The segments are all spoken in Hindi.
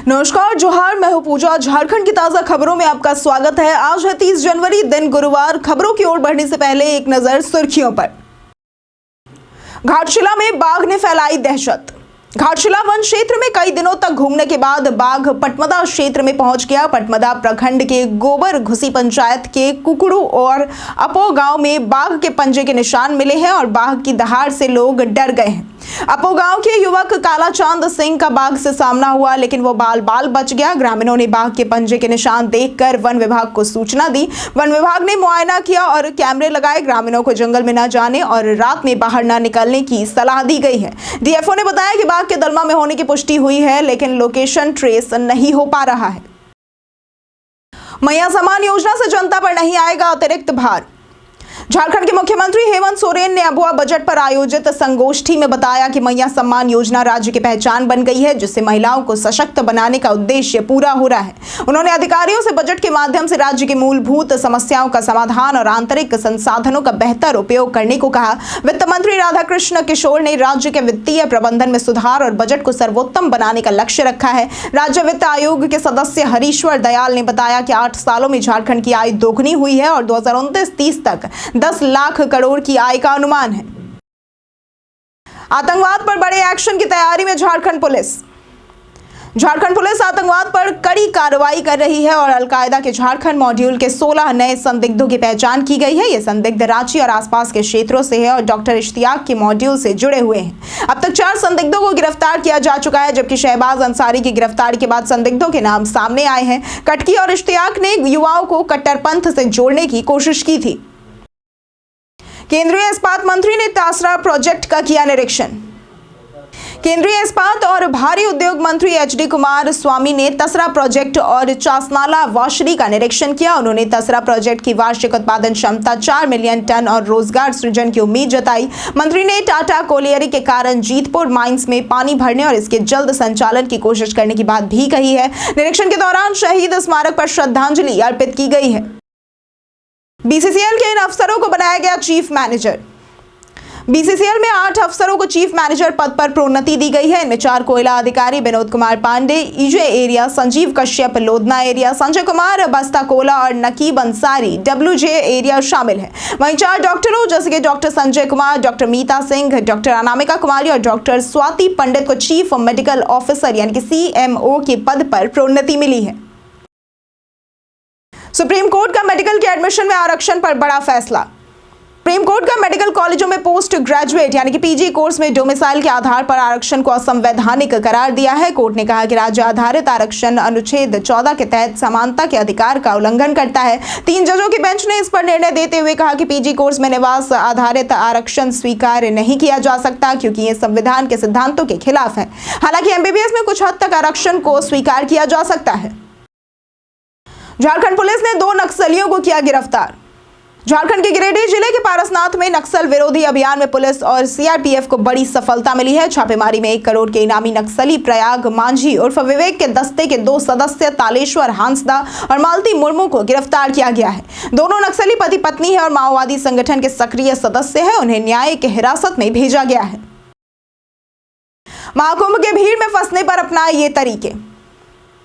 नमस्कार, जोहार। मैं हूं पूजा। झारखंड की ताजा खबरों में आपका स्वागत है। आज है 30 जनवरी, दिन गुरुवार। खबरों की ओर बढ़ने से पहले एक नजर सुर्खियों पर। घाटशिला में बाघ ने फैलाई दहशत। घाटशिला वन क्षेत्र में कई दिनों तक घूमने के बाद बाघ पटमदा क्षेत्र में पहुंच गया। पटमदा प्रखंड के गोबर घुसी पंचायत के कुकड़ू और अपो गांव में बाघ के पंजे के निशान मिले हैं और बाघ की दहाड़ से लोग डर गए हैं। अपो गांव के युवक काला चांद सिंह का बाघ से सामना हुआ, लेकिन वो बाल बाल बच गया। ग्रामीणों ने बाघ के पंजे के निशान देखकर वन विभाग को सूचना दी। वन विभाग ने मुआयना किया और कैमरे लगाए। ग्रामीणों को जंगल में न जाने और रात में बाहर न निकलने की सलाह दी गई है। डीएफओ ने बताया कि बाघ के दलमा में होने की पुष्टि हुई है, लेकिन लोकेशन ट्रेस नहीं हो पा रहा है। मैया सम्मान योजना से जनता पर नहीं आएगा अतिरिक्त भार। झारखंड के मुख्यमंत्री हेमंत सोरेन ने अबुआ बजट पर आयोजित संगोष्ठी में बताया कि मैया सम्मान योजना राज्य की पहचान बन गई है, जिससे महिलाओं को सशक्त बनाने का उद्देश्य पूरा हो रहा है। उन्होंने अधिकारियों से बजट के माध्यम से राज्य की मूलभूत समस्याओं का समाधान और आंतरिक संसाधनों का बेहतर उपयोग करने को कहा। वित्त मंत्री राधाकृष्ण किशोर ने राज्य के वित्तीय प्रबंधन में सुधार और बजट को सर्वोत्तम बनाने का लक्ष्य रखा है। राज्य वित्त आयोग के सदस्य हरीश्वर दयाल ने बताया कि 8 सालों में झारखंड की आय दोगुनी हुई है और 2029-30 तक 10 लाख करोड़ की आय का अनुमान है। आतंकवाद पर बड़े एक्शन की तैयारी में झारखंड पुलिस। झारखंड पुलिस आतंकवाद पर कड़ी कार्रवाई कर रही है और अलकायदा के झारखंड मॉड्यूल के 16 नए संदिग्धों की पहचान की गई है। ये संदिग्ध रांची और आसपास के क्षेत्रों से है और डॉक्टर इश्तियाक के मॉड्यूल से जुड़े हुए हैं। अब तक 4 संदिग्धों को गिरफ्तार किया जा चुका है, जबकि शहबाज अंसारी की गिरफ्तारी के बाद संदिग्धों के नाम सामने आए हैं। कटकी और इश्तियाक ने युवाओं को कट्टरपंथ से जोड़ने की कोशिश की थी। केंद्रीय इस्पात मंत्री ने तासरा प्रोजेक्ट का किया निरीक्षण। केंद्रीय इस्पात और भारी उद्योग मंत्री एचडी कुमार स्वामी ने तसरा प्रोजेक्ट और चासनाला वॉशरी का निरीक्षण किया। उन्होंने तसरा प्रोजेक्ट की वार्षिक उत्पादन क्षमता 4 मिलियन टन और रोजगार सृजन की उम्मीद जताई। मंत्री ने टाटा कोलियरी के कारण जीतपुर माइंस में पानी भरने और इसके जल्द संचालन की कोशिश करने की बात भी कही है। निरीक्षण के दौरान शहीद स्मारक पर श्रद्धांजलि अर्पित की गई है। बीसीसीएल के इन अफसरों को बनाया गया चीफ मैनेजर। बीसीसीएल में 8 अफसरों को चीफ मैनेजर पद पर प्रोन्नति दी गई है। इनमें 4 कोयला अधिकारी Vinod Kumar Pandey EJ area, Sanjeev Kashyap Lodhna area, Sanjay Kumar Bastacolla और नकीब अंसारी डब्ल्यूजे एरिया शामिल है। वहीं 4 डॉक्टरों जैसे कि डॉक्टर संजय कुमार, डॉक्टर मीता सिंह, डॉक्टर अनामिका कुमारी और डॉक्टर स्वाति पंडित को चीफ मेडिकल ऑफिसर यानी कि सीएमओ के पद पर प्रोन्नति मिली है। सुप्रीम कोर्ट का मेडिकल के एडमिशन में आरक्षण पर बड़ा फैसला। सुप्रीम कोर्ट का मेडिकल कॉलेजों में पोस्ट ग्रेजुएट यानी कि पीजी कोर्स में डोमिसाइल के आधार पर आरक्षण को असंवैधानिक करार दिया है। कोर्ट ने कहा कि राज्य आधारित आरक्षण अनुच्छेद 14 के तहत समानता के अधिकार का उल्लंघन करता है। 3 जजों की बेंच ने इस पर निर्णय देते हुए कहा कि पीजी कोर्स में निवास आधारित आरक्षण स्वीकार नहीं किया जा सकता, क्योंकि ये संविधान के सिद्धांतों के खिलाफ है। हालांकि एमबीबीएस में कुछ हद तक आरक्षण को स्वीकार किया जा सकता है। झारखंड पुलिस ने 2 नक्सलियों को किया गिरफ्तार। झारखंड के गिरिडीह जिले के पारसनाथ में नक्सल विरोधी अभियान में पुलिस और सीआरपीएफ को बड़ी सफलता मिली है। छापेमारी में 1 करोड़ के इनामी नक्सली प्रयाग मांझी उर्फ विवेक के दस्ते के 2 सदस्य तालेश्वर हांसदा और मालती मुर्मू को गिरफ्तार किया गया है। दोनों नक्सली पति पत्नी है और माओवादी संगठन के सक्रिय सदस्य हैं। उन्हें न्यायिक हिरासत में भेजा गया है। महाकुंभ के भीड़ में फंसने पर अपनाए ये तरीके।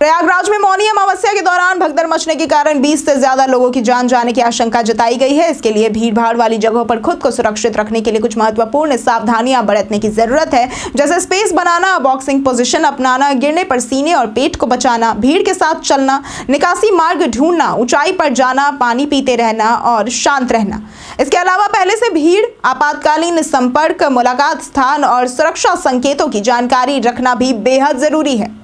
प्रयागराज में मौनी अमावस्या के दौरान भगदड़ मचने के कारण 20 से ज्यादा लोगों की जान जाने की आशंका जताई गई है। इसके लिए भीड़-भाड़ वाली जगहों पर खुद को सुरक्षित रखने के लिए कुछ महत्वपूर्ण सावधानियां बरतने की जरूरत है, जैसे स्पेस बनाना, बॉक्सिंग पोजीशन अपनाना, गिरने पर सीने और पेट को बचाना, भीड़ के साथ चलना, निकासी मार्ग ढूंढना, ऊंचाई पर जाना, पानी पीते रहना और शांत रहना। इसके अलावा पहले से भीड़, आपातकालीन संपर्क, मुलाकात स्थान और सुरक्षा संकेतों की जानकारी रखना भी बेहद जरूरी है।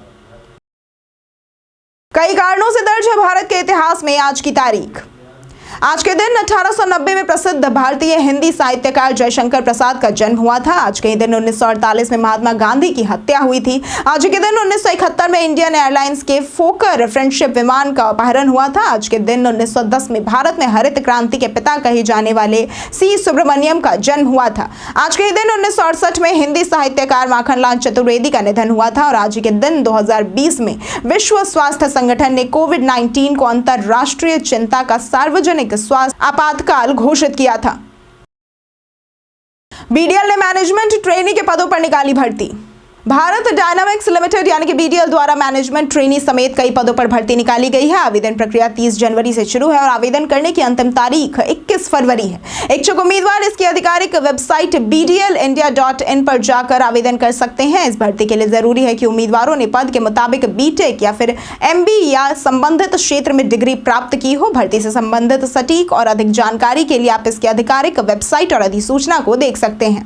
कई कारणों से दर्ज है भारत के इतिहास में आज की तारीख। आज के दिन 1890 में प्रसिद्ध भारतीय हिंदी साहित्यकार जयशंकर प्रसाद का जन्म हुआ था। आज के दिन 1948 में महात्मा गांधी की हत्या हुई थी। आज के दिन 1971 में इंडियन एयरलाइंस के फोकर फ्रेंडशिप विमान का अपहरण हुआ था। आज के दिन 1910 में भारत में हरित क्रांति के पिता कहे जाने वाले सी सुब्रमण्यम का जन्म हुआ था। आज के दिन 1968 में हिंदी साहित्यकार माखनलाल चतुर्वेदी का निधन हुआ था। और आज के दिन 2020 में विश्व स्वास्थ्य संगठन ने कोविड-19 को अंतरराष्ट्रीय चिंता का सार्वजनिक स्वास्थ्य आपातकाल घोषित किया था। बीडीएल ने मैनेजमेंट ट्रेनी के पदों पर निकाली भर्ती। भारत डायनामिक्स लिमिटेड यानी कि बीडीएल द्वारा मैनेजमेंट ट्रेनी समेत कई पदों पर भर्ती निकाली गई है। आवेदन प्रक्रिया 30 जनवरी से शुरू है और आवेदन करने की अंतिम तारीख 21 फरवरी है। इच्छुक उम्मीदवार इसकी आधिकारिक वेबसाइट bdlindia.in पर जाकर आवेदन कर सकते हैं। इस भर्ती के लिए जरूरी है कि उम्मीदवारों ने पद के मुताबिक बीटेक या फिर MBA या संबंधित क्षेत्र में डिग्री प्राप्त की हो। भर्ती से संबंधित सटीक और अधिक जानकारी के लिए आप इसकी आधिकारिक वेबसाइट और अधिसूचना को देख सकते हैं।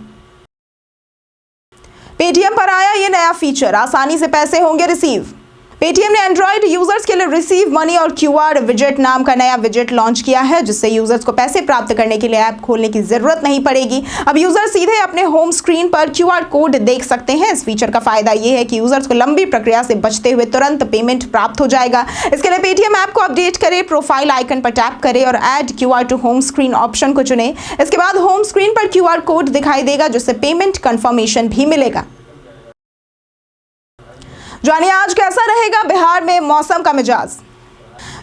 पेटीएम पर आया ये नया फीचर, आसानी से पैसे होंगे रिसीव। पेटीएम ने एंड्रॉइड यूजर्स के लिए रिसीव मनी और QR विजेट नाम का नया विजेट लॉन्च किया है, जिससे यूजर्स को पैसे प्राप्त करने के लिए ऐप खोलने की जरूरत नहीं पड़ेगी। अब यूजर सीधे अपने होम स्क्रीन पर QR कोड देख सकते हैं। इस फीचर का फायदा यह है कि यूजर्स को लंबी प्रक्रिया से बचते हुए तुरंत पेमेंट प्राप्त हो जाएगा। इसके लिए पेटीएम ऐप को अपडेट करें, प्रोफाइल आइकन पर टैप करें और add QR to home screen option को चुनें। इसके बाद होम स्क्रीन पर QR कोड दिखाई देगा, जिससे पेमेंट कंफर्मेशन भी मिलेगा। जानिए आज कैसा रहेगा बिहार में मौसम का मिजाज।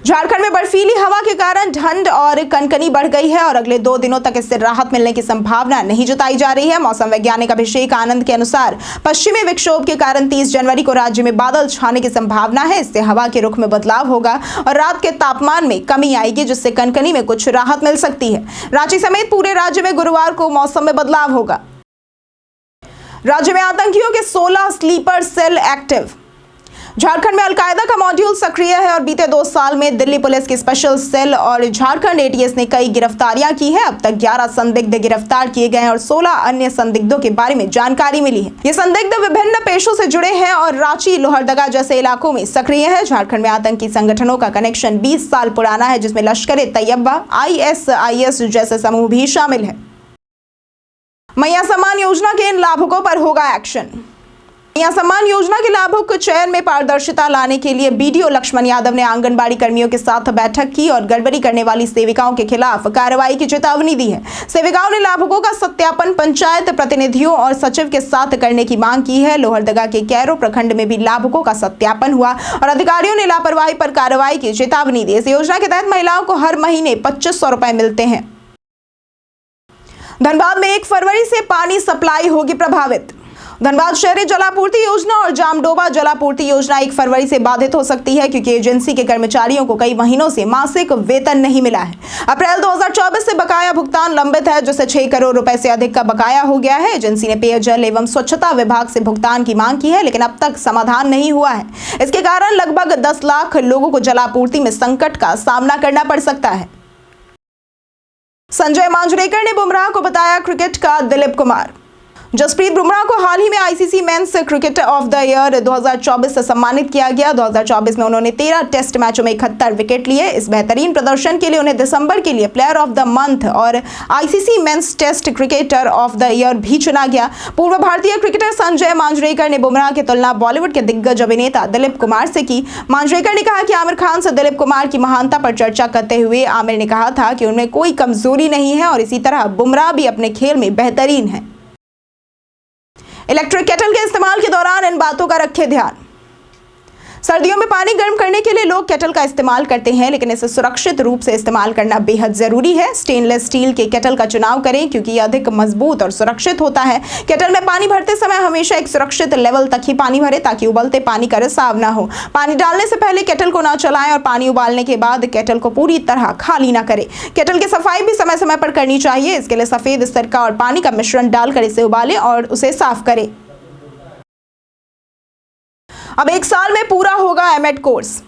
झारखंड में बर्फीली हवा के कारण ठंड और कनकनी बढ़ गई है और अगले 2 दिनों तक इससे राहत मिलने की संभावना नहीं जताई जा रही है। मौसम वैज्ञानिक अभिषेक आनंद के अनुसार पश्चिमी विक्षोभ के कारण 30 जनवरी को राज्य में बादल छाने की संभावना है। इससे हवा के रुख में बदलाव होगा और रात के तापमान में कमी आएगी, जिससे कनकनी में कुछ राहत मिल सकती है। रांची समेत पूरे राज्य में गुरुवार को मौसम में बदलाव होगा। राज्य में आतंकियों के 16 स्लीपर सेल एक्टिव। झारखंड में अलकायदा का मॉड्यूल सक्रिय है और बीते 2 साल में दिल्ली पुलिस की स्पेशल सेल और झारखंड ATS ने कई गिरफ्तारियां की है। अब तक 11 संदिग्ध गिरफ्तार किए गए हैं और 16 अन्य संदिग्धों के बारे में जानकारी मिली है। ये संदिग्ध विभिन्न पेशों से जुड़े हैं और रांची, लोहरदगा जैसे इलाकों में सक्रिय है। झारखंड में आतंकी संगठनों का कनेक्शन 20 साल पुराना है, जिसमें लश्कर-ए-तैयबा, ISIS जैसे समूह भी शामिल है। मैया सम्मान योजना के इन लाभुकों पर होगा एक्शन। मैया सम्मान योजना के लाभुक चयन में पारदर्शिता लाने के लिए BDO लक्ष्मण यादव ने आंगनबाड़ी कर्मियों के साथ बैठक की और गड़बड़ी करने वाली सेविकाओं के खिलाफ कार्रवाई की चेतावनी दी है। सेविकाओं ने लाभुकों का सत्यापन पंचायत प्रतिनिधियों और सचिव के साथ करने की मांग की है। लोहरदगा के कैरो प्रखंड में भी लाभुकों का सत्यापन हुआ और अधिकारियों ने लापरवाही पर कार्रवाई की चेतावनी दी। इस योजना के तहत महिलाओं को हर महीने 2500 रुपए मिलते हैं। धनबाद में 1 फरवरी से पानी सप्लाई होगी प्रभावित। धनबाद शहरी जलापूर्ति योजना और जामडोबा जलापूर्ति योजना 1 फरवरी से बाधित हो सकती है, क्योंकि एजेंसी के कर्मचारियों को कई महीनों से मासिक वेतन नहीं मिला है। अप्रैल 2024 से बकाया भुगतान लंबित है, जिससे 6 करोड़ रुपए से अधिक का बकाया हो गया है। एजेंसी ने पेयजल एवं स्वच्छता विभाग से भुगतान की मांग की है, लेकिन अब तक समाधान नहीं हुआ है। इसके कारण लगभग 10 लाख लोगों को जलापूर्ति में संकट का सामना करना पड़ सकता है। संजय मांजरेकर ने बुमराह को बताया क्रिकेट का दिलीप कुमार। जसप्रीत बुमराह को हाल ही में ICC men's cricketer of the year 2024 से सम्मानित किया गया। 2024 में उन्होंने 13 टेस्ट मैचों में 71 विकेट लिए। इस बेहतरीन प्रदर्शन के लिए उन्हें दिसंबर के लिए प्लेयर ऑफ द मंथ और ICC men's test cricketer of the year भी चुना गया। पूर्व भारतीय क्रिकेटर संजय मांजरेकर ने बुमराह की तुलना बॉलीवुड के दिग्गज अभिनेता दिलीप कुमार से की। मांजरेकर ने कहा कि आमिर खान से दिलीप कुमार की महानता पर चर्चा करते हुए आमिर ने कहा था कि उनमें कोई कमजोरी नहीं है और इसी तरह बुमराह भी अपने खेल में बेहतरीन है। इलेक्ट्रिक केटल के इस्तेमाल के दौरान इन बातों का रखें ध्यान। सर्दियों में पानी गर्म करने के लिए लोग केटल का इस्तेमाल करते हैं, लेकिन इसे सुरक्षित रूप से इस्तेमाल करना बेहद जरूरी है। स्टेनलेस स्टील के केटल का चुनाव करें, क्योंकि यह अधिक मजबूत और सुरक्षित होता है। केटल में पानी भरते समय हमेशा एक सुरक्षित लेवल तक ही पानी भरें, ताकि उबलते पानी का रिसाव ना हो। पानी डालने से पहले केटल को ना चलाएं और पानी उबालने के बाद केटल को पूरी तरह खाली ना करें। केटल की सफाई भी समय समय पर करनी चाहिए। इसके लिए सफेद सिरका और पानी का मिश्रण डालकर इसे उबालें और उसे साफ करें। अब 1 साल में पूरा होगा MEd course.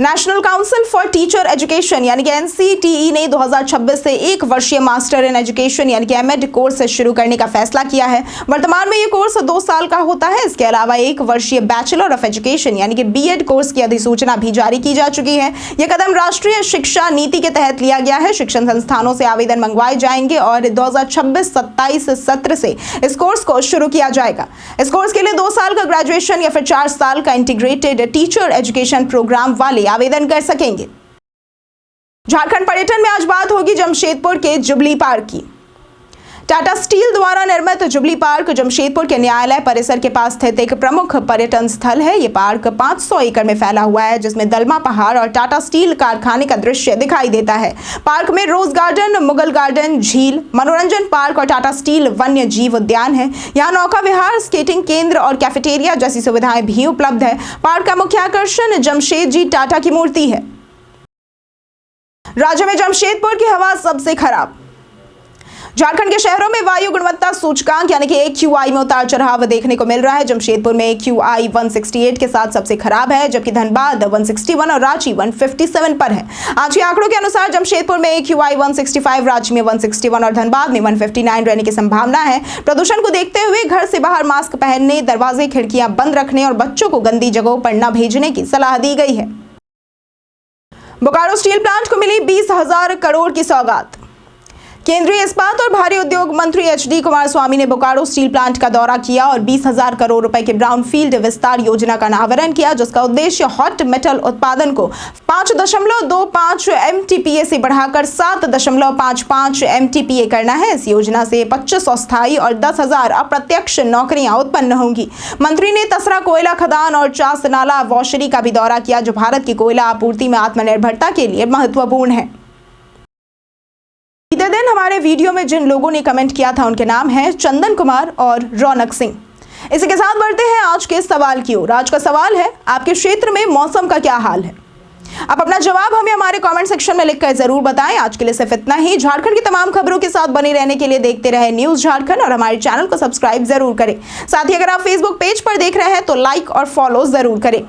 National council for teacher education यानी कि NCTE ने 2026 से 1 वर्षीय मास्टर इन एजुकेशन यानी कि एमएड कोर्स शुरू करने का फैसला किया है। वर्तमान में ये कोर्स 2 साल का होता है। इसके अलावा 1 वर्षीय बैचलर ऑफ एजुकेशन यानी कि BEd कोर्स की अधिसूचना भी जारी की जा चुकी है। यह कदम राष्ट्रीय शिक्षा नीति के तहत लिया गया है। शिक्षण संस्थानों से आवेदन मंगवाए जाएंगे और 2026-27 सत्र से इस कोर्स को शुरू किया जाएगा। इस कोर्स के लिए 2 साल का ग्रेजुएशन या फिर 4 साल का इंटीग्रेटेड टीचर एजुकेशन प्रोग्राम वाले आवेदन कर सकेंगे। झारखंड पर्यटन में आज बात होगी जमशेदपुर के जुबली पार्क की। टाटा स्टील द्वारा निर्मित जुबली पार्क जमशेदपुर के न्यायालय परिसर के पास स्थित एक प्रमुख पर्यटन स्थल है। ये पार्क 500 एकड़ में फैला हुआ है, जिसमें दलमा पहाड़ और टाटा स्टील कारखाने का दृश्य दिखाई देता है। पार्क में रोज गार्डन, मुगल गार्डन, झील, मनोरंजन पार्क और टाटा स्टील वन्य जीव उद्यान है। यहाँ नौका विहार, स्केटिंग केंद्र और कैफेटेरिया जैसी सुविधाएं भी उपलब्ध है। पार्क का मुख्य आकर्षण जमशेद जी टाटा की मूर्ति है। राज्य में जमशेदपुर की हवा सबसे खराब। झारखंड के शहरों में वायु गुणवत्ता सूचकांक यानी कि AQI में उतार चढ़ाव देखने को मिल रहा है। जमशेदपुर में AQI 168 के साथ सबसे खराब है, जबकि धनबाद 161 और रांची 157 पर है। आज के आंकड़ों के अनुसार जमशेदपुर में AQI 165, रांची में 161 और धनबाद में 159 रहने की संभावना है। प्रदूषण को देखते हुए घर से बाहर मास्क पहनने, दरवाजे खिड़कियां बंद रखने और बच्चों को गंदी जगहों पर न भेजने की सलाह दी गई है। बोकारो स्टील प्लांट को मिली 20,000 करोड़ की सौगात। केंद्रीय इस्पात और भारी उद्योग मंत्री HD कुमारस्वामी ने बोकारो स्टील प्लांट का दौरा किया और 20,000 करोड़ रुपए के ब्राउनफील्ड विस्तार योजना का अनावरण किया, जिसका उद्देश्य हॉट मेटल उत्पादन को 5.25 MTPA से बढ़ाकर 7.55 MTPA करना है। इस योजना से 2500 स्थायी और 10,000 अप्रत्यक्ष नौकरियां उत्पन्न होंगी। मंत्री ने तसरा कोयला खदान और चास नाला वॉशरी का भी दौरा किया, जो भारत की कोयला आपूर्ति में आत्मनिर्भरता के लिए महत्वपूर्ण है। बीते दिन हमारे वीडियो में जिन लोगों ने कमेंट किया था उनके नाम हैं चंदन कुमार और रौनक सिंह। इसी के साथ बढ़ते हैं आज के सवाल की ओर। आज का सवाल है, आपके क्षेत्र में मौसम का क्या हाल है? आप अपना जवाब हमें हमारे कमेंट सेक्शन में लिखकर जरूर बताएं। आज के लिए सिर्फ इतना ही। झारखंड की तमाम खबरों के साथ बने रहने के लिए देखते रहे न्यूज झारखंड और हमारे चैनल को सब्सक्राइब जरूर करें। साथ ही अगर आप फेसबुक पेज पर देख रहे हैं तो लाइक और फॉलो जरूर करें।